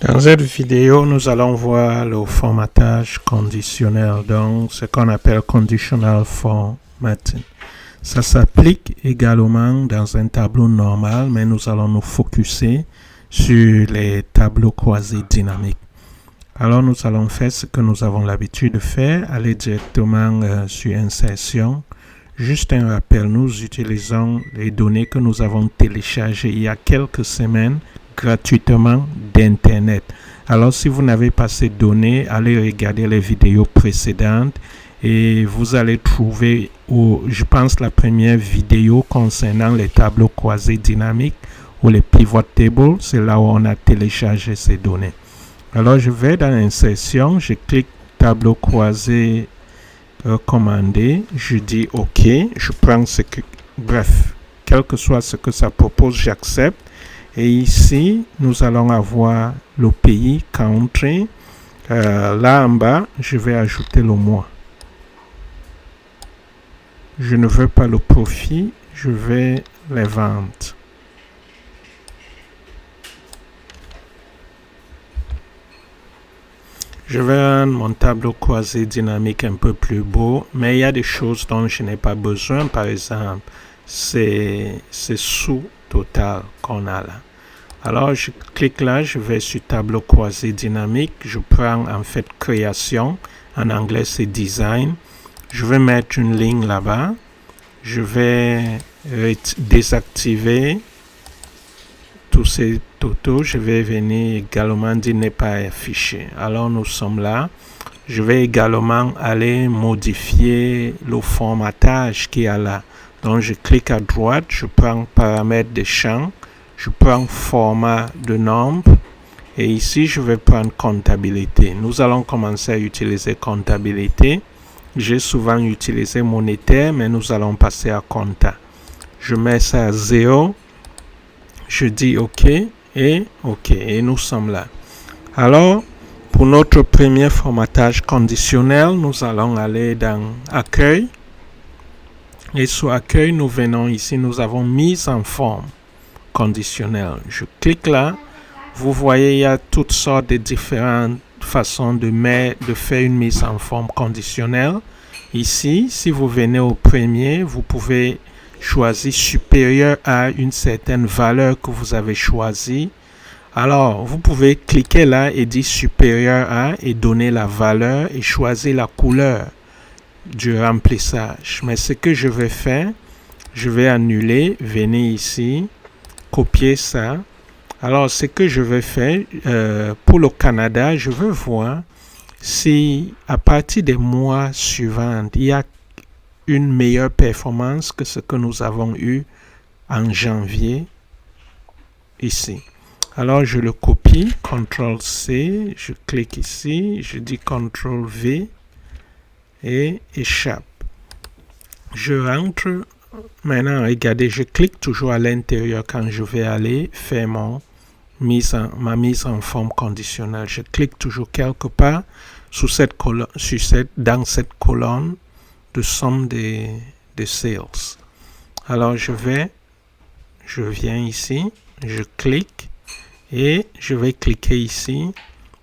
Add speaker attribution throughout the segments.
Speaker 1: Dans cette vidéo, nous allons voir le formatage conditionnel, donc ce qu'on appelle conditional formatting. Ça s'applique également dans un tableau normal, mais nous allons nous focuser sur les tableaux croisés dynamiques. Alors nous allons faire ce que nous avons l'habitude de faire, aller directement sur insertion. Juste un rappel, nous utilisons les données que nous avons téléchargées il y a quelques semaines gratuitement d'Internet. Alors si vous n'avez pas ces données, allez regarder les vidéos précédentes et vous allez trouver, je pense, la première vidéo concernant les tableaux croisés dynamiques ou les pivot tables, c'est là où on a téléchargé ces données. Alors je vais dans insertion, je clique tableau croisé recommandé, je dis OK, je prends ce que, bref, quel que soit ce que ça propose, j'accepte. Et ici, nous allons avoir le pays, country. Là en bas, je vais ajouter le mois. Je ne veux pas le profit, je vais les ventes. Je vais rendre mon tableau croisé dynamique un peu plus beau, mais il y a des choses dont je n'ai pas besoin. Par exemple, c'est sous-total qu'on a là. Alors, je clique là, je vais sur tableau croisé dynamique. Je prends en fait création. En anglais, c'est design. Je vais mettre une ligne là-bas. Je vais désactiver tous ces totaux. Je vais venir également dire n'est pas affiché. Alors, nous sommes là. Je vais également aller modifier le formatage qu'il y a là. Donc, je clique à droite. Je prends paramètres des champs. Je prends format de nombre et ici je vais prendre comptabilité. Nous allons commencer à utiliser comptabilité. J'ai souvent utilisé monétaire, mais nous allons passer à compta. Je mets ça à 0. Je dis OK et OK et nous sommes là. Alors, pour notre premier formatage conditionnel, nous allons aller dans accueil. Et sous accueil, nous venons ici, nous avons mise en forme conditionnel. Je clique là. Vous voyez, il y a toutes sortes de différentes façons de faire une mise en forme conditionnelle. Ici, si vous venez au premier, vous pouvez choisir supérieur à une certaine valeur que vous avez choisie. Alors, vous pouvez cliquer là et dire supérieur à et donner la valeur et choisir la couleur du remplissage. Mais ce que je vais faire, je vais annuler, venez ici, copier ça. Alors, ce que je vais faire pour le Canada, je veux voir si à partir des mois suivants, il y a une meilleure performance que ce que nous avons eu en janvier ici. Alors, je le copie, CTRL-C, je clique ici, je dis CTRL-V et échappe. Je rentre. Maintenant, regardez, je clique toujours à l'intérieur quand je vais aller faire ma mise en forme conditionnelle. Je clique toujours quelque part sous cette colonne, dans cette colonne de somme des sales. Alors, je viens ici, je clique et je vais cliquer ici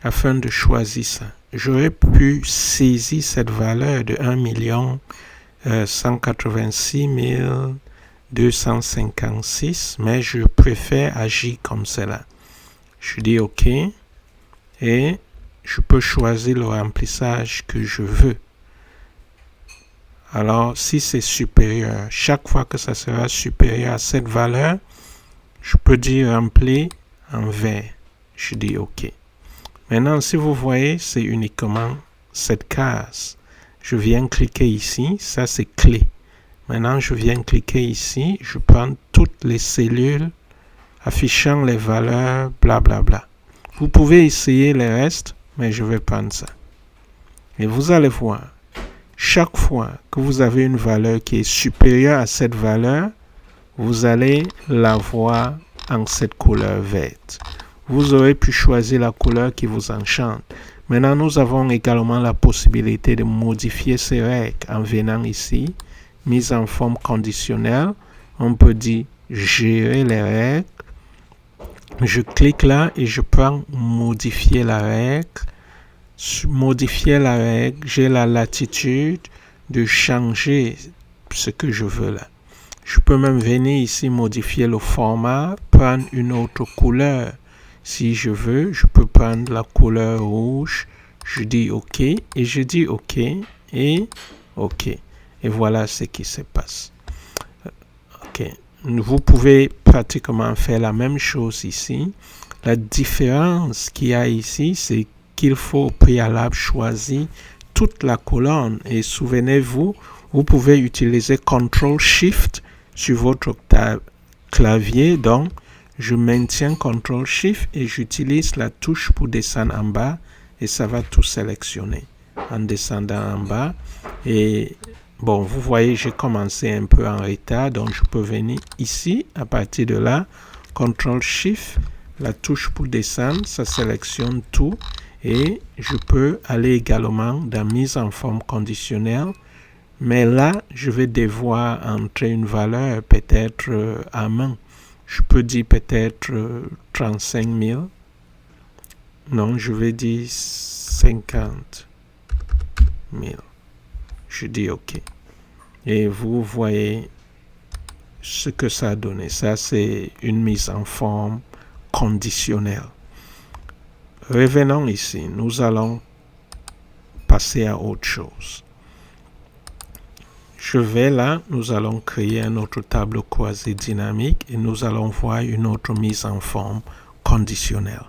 Speaker 1: afin de choisir ça. J'aurais pu saisir cette valeur de 186 256, mais je préfère agir comme cela. Je dis OK et je peux choisir le remplissage que je veux. Alors, si c'est supérieur, chaque fois que ça sera supérieur à cette valeur, je peux dire remplir en vert. Je dis OK. Maintenant, si vous voyez, c'est uniquement cette case. Je viens cliquer ici, ça c'est clé. Maintenant, je viens cliquer ici, je prends toutes les cellules affichant les valeurs, blablabla. Vous pouvez essayer les restes, mais je vais prendre ça. Et vous allez voir, chaque fois que vous avez une valeur qui est supérieure à cette valeur, vous allez la voir en cette couleur verte. Vous aurez pu choisir la couleur qui vous enchante. Maintenant, nous avons également la possibilité de modifier ces règles en venant ici, mise en forme conditionnelle. On peut dire gérer les règles Je clique là et je prends modifier la règle. Modifier la règle, j'ai la latitude de changer ce que je veux là. Je peux même venir ici modifier le format, prendre une autre couleur. Si je veux, je peux prendre la couleur rouge. Je dis OK et je dis OK et OK. Et voilà ce qui se passe. OK. Vous pouvez pratiquement faire la même chose ici. La différence qu'il y a ici, c'est qu'il faut au préalable choisir toute la colonne. Et souvenez-vous, vous pouvez utiliser CTRL-SHIFT sur votre clavier. Donc, je maintiens CTRL-SHIFT et j'utilise la touche pour descendre en bas et ça va tout sélectionner en descendant en bas. Et bon, vous voyez, j'ai commencé un peu en retard, donc je peux venir ici. À partir de là, CTRL-SHIFT, la touche pour descendre, ça sélectionne tout. Et je peux aller également dans mise en forme conditionnelle. Mais là, je vais devoir entrer une valeur peut-être à main. Je peux dire peut-être 35 000. Non, je vais dire 50 000. Je dis OK. Et vous voyez ce que ça a donné. Ça, c'est une mise en forme conditionnelle. Revenons ici. Nous allons passer à autre chose. Je vais là, nous allons créer un autre tableau croisé dynamique et nous allons voir une autre mise en forme conditionnelle.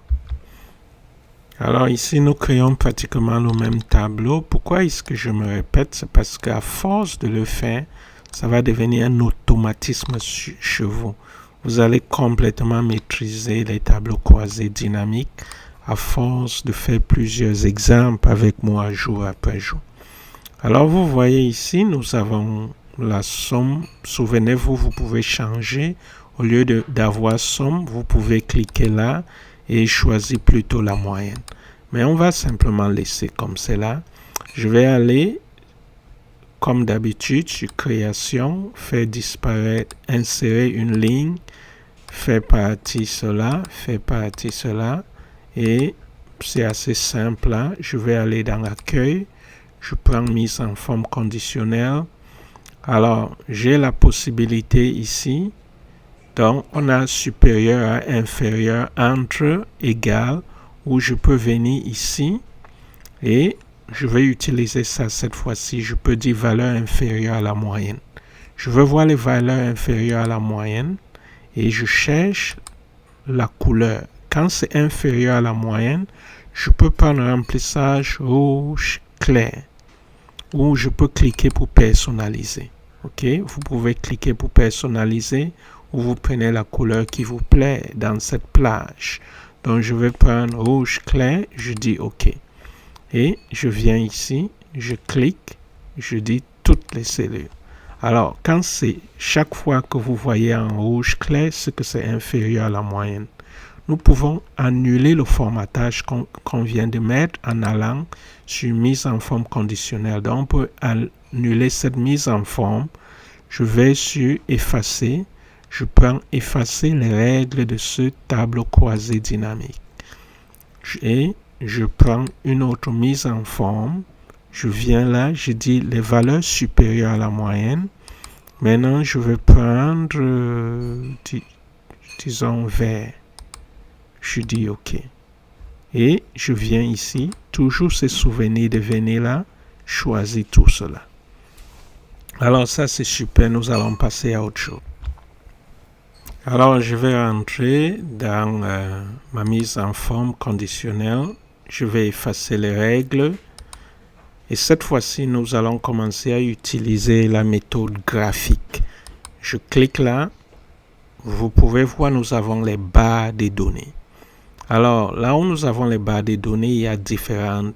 Speaker 1: Alors ici, nous créons pratiquement le même tableau. Pourquoi est-ce que je me répète? C'est parce qu'à force de le faire, ça va devenir un automatisme chez vous. Vous allez complètement maîtriser les tableaux croisés dynamiques à force de faire plusieurs exemples avec moi jour après jour. Alors vous voyez ici, nous avons la somme. Souvenez-vous, vous pouvez changer. Au lieu d'avoir somme, vous pouvez cliquer là et choisir plutôt la moyenne. Mais on va simplement laisser comme cela. Je vais aller, comme d'habitude, sur création, faire disparaître, insérer une ligne, faire partie cela, et c'est assez simple là. Je vais aller dans l'accueil. Je prends mise en forme conditionnelle. Alors, j'ai la possibilité ici. Donc, on a supérieur à inférieur, entre, égal, où je peux venir ici. Et je vais utiliser ça cette fois-ci. Je peux dire valeur inférieure à la moyenne. Je veux voir les valeurs inférieures à la moyenne. Et je cherche la couleur. Quand c'est inférieur à la moyenne, je peux prendre un remplissage rouge clair. Ou je peux cliquer pour personnaliser. OK? Vous pouvez cliquer pour personnaliser ou vous prenez la couleur qui vous plaît dans cette plage. Donc, je vais prendre rouge clair, je dis OK. Et je viens ici, je clique, je dis toutes les cellules. Alors, quand c'est chaque fois que vous voyez en rouge clair, c'est que c'est inférieur à la moyenne. Nous pouvons annuler le formatage qu'on vient de mettre en allant sur mise en forme conditionnelle. Donc, on peut annuler cette mise en forme. Je vais sur effacer. Je prends effacer les règles de ce tableau croisé dynamique. Et je prends une autre mise en forme. Je viens là, je dis les valeurs supérieures à la moyenne. Maintenant, je vais prendre, disons, vert. Je dis OK. Et je viens ici, toujours se souvenir de venir là, choisir tout cela. Alors ça, c'est super. Nous allons passer à autre chose. Alors, je vais entrer dans ma mise en forme conditionnelle. Je vais effacer les règles. Et cette fois-ci, nous allons commencer à utiliser la méthode graphique. Je clique là. Vous pouvez voir, nous avons les barres des données. Alors, là où nous avons les barres des données, il y a différents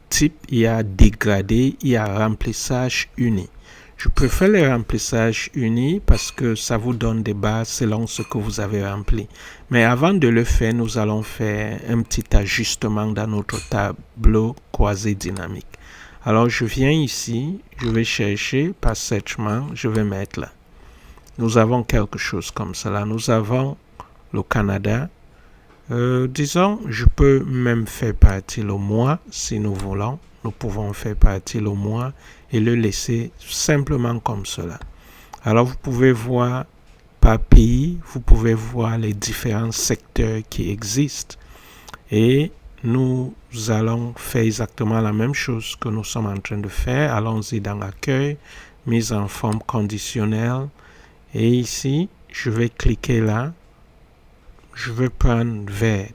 Speaker 1: types. Il y a dégradé, il y a remplissage uni. Je préfère les remplissages unis parce que ça vous donne des barres selon ce que vous avez rempli. Mais avant de le faire, nous allons faire un petit ajustement dans notre tableau croisé dynamique. Alors, je viens ici, je vais chercher par searchement, je vais mettre là. Nous avons quelque chose comme cela. Nous avons le Canada. Disons, je peux même faire partir le mois si nous voulons. Nous pouvons faire partir le mois et le laisser simplement comme cela. Alors, vous pouvez voir par pays, vous pouvez voir les différents secteurs qui existent. Et nous allons faire exactement la même chose que nous sommes en train de faire. Allons-y dans l'accueil, mise en forme conditionnelle. Et ici, je vais cliquer là. Je vais prendre vert.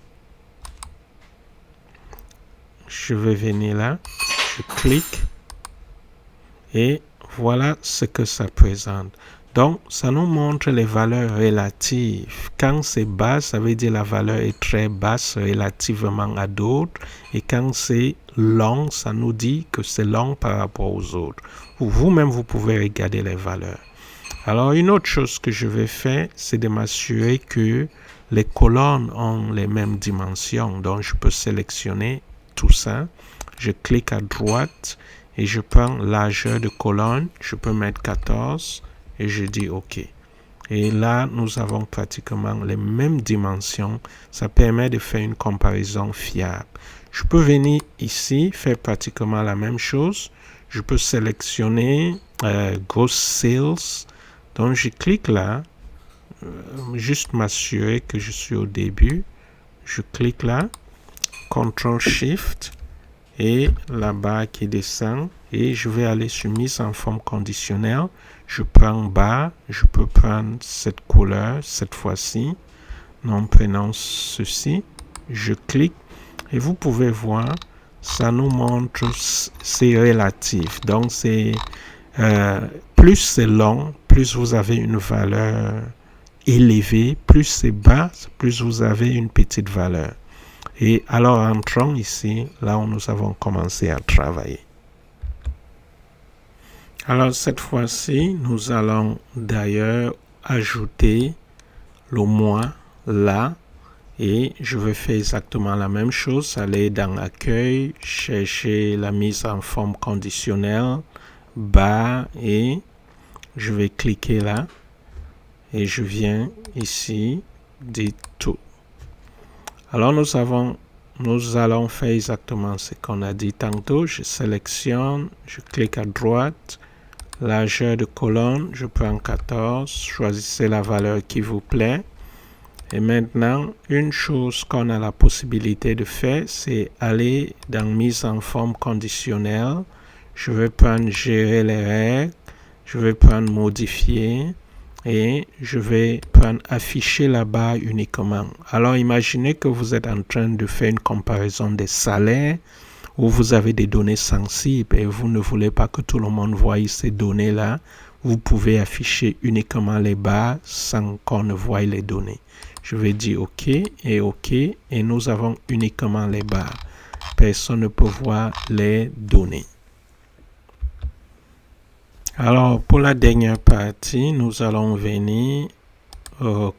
Speaker 1: Je vais venir là. Je clique. Et voilà ce que ça présente. Donc, ça nous montre les valeurs relatives. Quand c'est bas, ça veut dire la valeur est très basse relativement à d'autres. Et quand c'est long, ça nous dit que c'est long par rapport aux autres. Vous-même, vous pouvez regarder les valeurs. Alors, une autre chose que je vais faire, c'est de m'assurer que les colonnes ont les mêmes dimensions. Donc, je peux sélectionner tout ça. Je clique à droite et je prends largeur de colonne. Je peux mettre 14. Et je dis OK. Et là, nous avons pratiquement les mêmes dimensions. Ça permet de faire une comparaison fiable. Je peux venir ici, faire pratiquement la même chose. Je peux sélectionner Gross Sales. Donc, je clique là. Juste m'assurer que je suis au début. Je clique là. Ctrl-Shift. Et la barre qui descend. Et je vais aller sur mise en forme conditionnelle. Je prends bas, je peux prendre cette couleur cette fois-ci. Nous prenons ceci. Je clique et vous pouvez voir, ça nous montre, c'est relatif. Donc, c'est plus c'est long, plus vous avez une valeur élevée, plus c'est bas, plus vous avez une petite valeur. Et alors, entrons ici, là où nous avons commencé à travailler. Alors, cette fois-ci, nous allons d'ailleurs ajouter le mois là. Et je vais faire exactement la même chose. Aller dans l'accueil, chercher la mise en forme conditionnelle, bas et je vais cliquer là. Et je viens ici, dire tout. Alors, nous allons faire exactement ce qu'on a dit tantôt. Je sélectionne, je clique à droite. Largeur de colonne, je prends 14. Choisissez la valeur qui vous plaît. Et maintenant, une chose qu'on a la possibilité de faire, c'est aller dans mise en forme conditionnelle. Je vais prendre gérer les règles. Je vais prendre modifier. Et je vais prendre afficher la barre uniquement. Alors, imaginez que vous êtes en train de faire une comparaison des salaires où vous avez des données sensibles et vous ne voulez pas que tout le monde voie ces données-là. Vous pouvez afficher uniquement les barres sans qu'on ne voie les données. Je vais dire OK et OK et nous avons uniquement les barres. Personne ne peut voir les données. Alors, pour la dernière partie, nous allons venir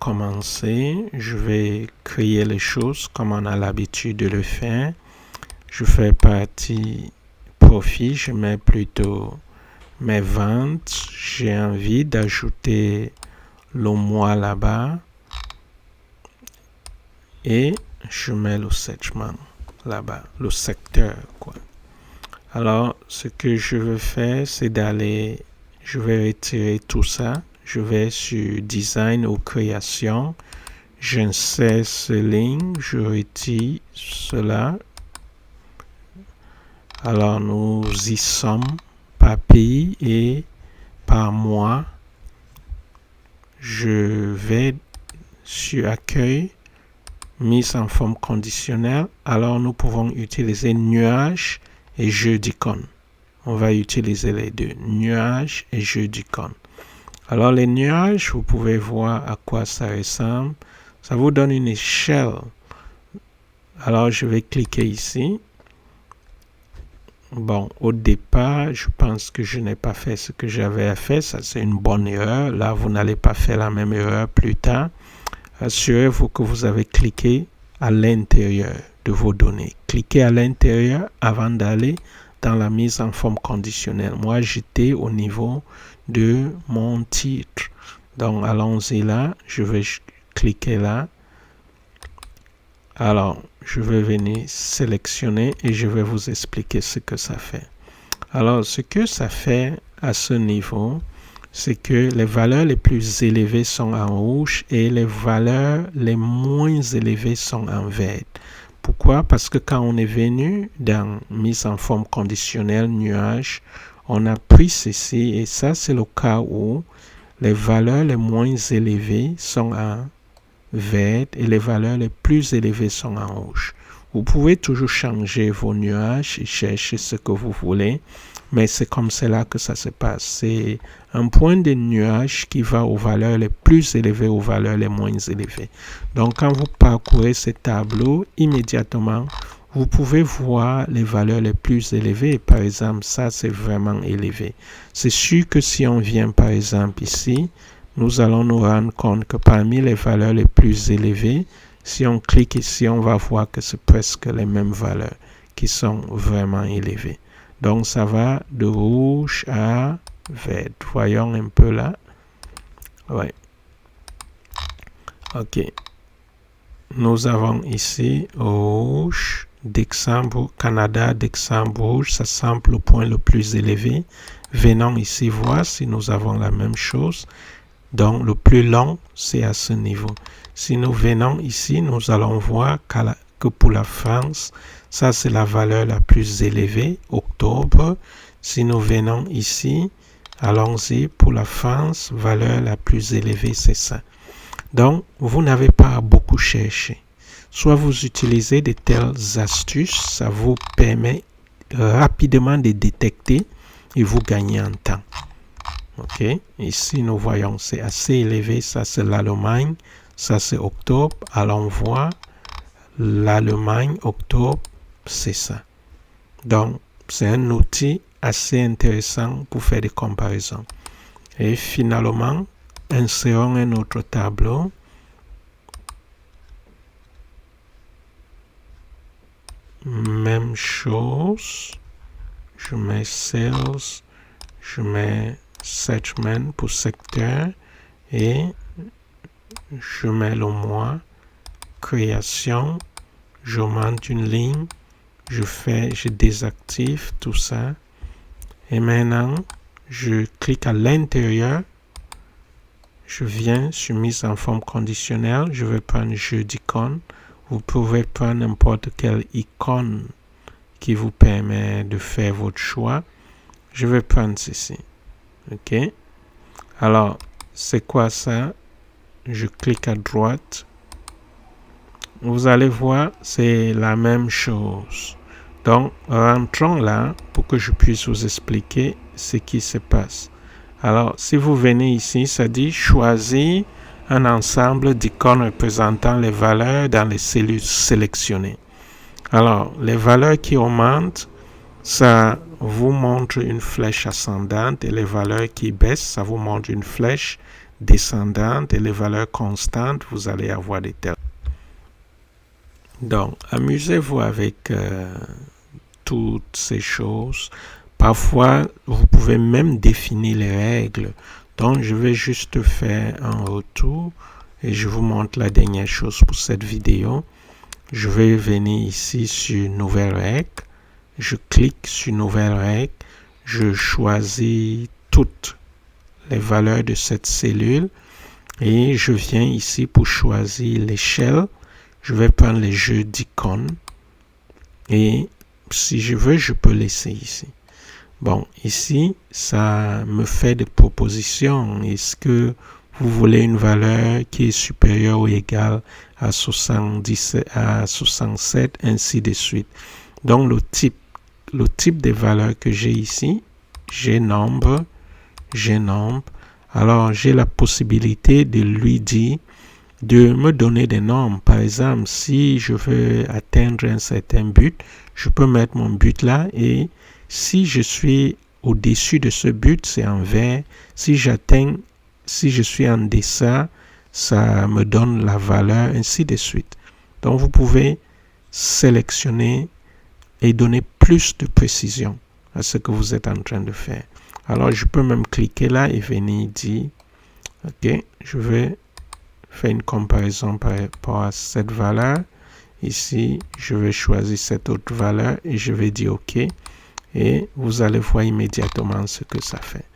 Speaker 1: commencer. Je vais créer les choses comme on a l'habitude de le faire. Je fais partie profit, je mets plutôt mes ventes. J'ai envie d'ajouter le mois là-bas. Et je mets le segment là-bas, le secteur, quoi. Alors, ce que je veux faire, c'est d'aller, je vais retirer tout ça. Je vais sur Design ou Création. J'insère ce ligne, je retire cela. Alors, nous y sommes par pays et par mois. Je vais sur Accueil, mise en forme conditionnelle. Alors, nous pouvons utiliser nuage et jeu d'icônes. On va utiliser les deux, nuages et jeu d'icônes. Alors, les nuages, vous pouvez voir à quoi ça ressemble. Ça vous donne une échelle. Alors, je vais cliquer ici. Bon, au départ, je pense que je n'ai pas fait ce que j'avais à faire. Ça, c'est une bonne erreur. Là, vous n'allez pas faire la même erreur plus tard. Assurez-vous que vous avez cliqué à l'intérieur de vos données. Cliquez à l'intérieur avant d'aller dans la mise en forme conditionnelle. Moi, j'étais au niveau de mon titre. Donc, allons-y là. Je vais cliquer là. Alors, je vais venir sélectionner et je vais vous expliquer ce que ça fait. Alors, ce que ça fait à ce niveau, c'est que les valeurs les plus élevées sont en rouge et les valeurs les moins élevées sont en vert. Pourquoi? Parce que quand on est venu dans mise en forme conditionnelle nuage, on a pris ceci et ça c'est le cas où les valeurs les moins élevées sont en vert et les valeurs les plus élevées sont en rouge. Vous pouvez toujours changer vos nuages et chercher ce que vous voulez, mais c'est comme cela que ça se passe. C'est un point de nuage qui va aux valeurs les plus élevées, aux valeurs les moins élevées. Donc, quand vous parcourez ce tableau, immédiatement, vous pouvez voir les valeurs les plus élevées. Par exemple, ça, c'est vraiment élevé. C'est sûr que si on vient, par exemple, ici, nous allons nous rendre compte que parmi les valeurs les plus élevées, si on clique ici, on va voir que c'est presque les mêmes valeurs qui sont vraiment élevées. Donc, ça va de rouge à vert. Voyons un peu là. Ouais. OK. Nous avons ici rouge, Dexambre, Canada, Dexambre rouge. Ça semble le point le plus élevé. Venons ici voir si nous avons la même chose. Donc, le plus long, c'est à ce niveau. Si nous venons ici, nous allons voir que pour la France, ça c'est la valeur la plus élevée, octobre. Si nous venons ici, allons-y, pour la France, valeur la plus élevée, c'est ça. Donc, vous n'avez pas à beaucoup chercher. Soit vous utilisez de telles astuces, ça vous permet rapidement de détecter et vous gagnez en temps. OK, ici nous voyons c'est assez élevé, ça c'est l'Allemagne, ça c'est octobre, allons voir l'Allemagne, octobre, c'est ça. Donc c'est un outil assez intéressant pour faire des comparaisons. Et finalement, insérons un autre tableau. Même chose, je mets sales, je mets segment pour secteur et je mets le mois, création, je monte une ligne, je désactive tout ça et maintenant je clique à l'intérieur, je viens sur mise en forme conditionnelle, je vais prendre jeu d'icônes, vous pouvez prendre n'importe quelle icône qui vous permet de faire votre choix, je vais prendre ceci. OK. Alors, c'est quoi ça? Je clique à droite. Vous allez voir, c'est la même chose. Donc, rentrons là pour que je puisse vous expliquer ce qui se passe. Alors, si vous venez ici, ça dit choisir un ensemble d'icônes représentant les valeurs dans les cellules sélectionnées. Alors, les valeurs qui augmentent, ça vous montre une flèche ascendante et les valeurs qui baissent, ça vous montre une flèche descendante et les valeurs constantes, vous allez avoir des termes. Donc, amusez-vous avec toutes ces choses. Parfois, vous pouvez même définir les règles. Donc, je vais juste faire un retour et je vous montre la dernière chose pour cette vidéo. Je vais venir ici sur Nouvelle règle. Je clique sur Nouvelle règle, je choisis toutes les valeurs de cette cellule et je viens ici pour choisir l'échelle. Je vais prendre les jeux d'icônes et si je veux, je peux laisser ici. Bon, ici, ça me fait des propositions. Est-ce que vous voulez une valeur qui est supérieure ou égale à 77, ainsi de suite. Donc, le type de valeur que j'ai ici, j'ai nombre. Alors, j'ai la possibilité de lui dire de me donner des nombres. Par exemple, si je veux atteindre un certain but, je peux mettre mon but là et si je suis au-dessus de ce but, c'est en vert. Si je suis en deçà, ça me donne la valeur, ainsi de suite. Donc, vous pouvez sélectionner et donner plus de précision à ce que vous êtes en train de faire. Alors, je peux même cliquer là et venir dire, OK, je vais faire une comparaison par rapport à cette valeur Ici, je vais choisir cette autre valeur et je vais dire OK. Et vous allez voir immédiatement ce que ça fait.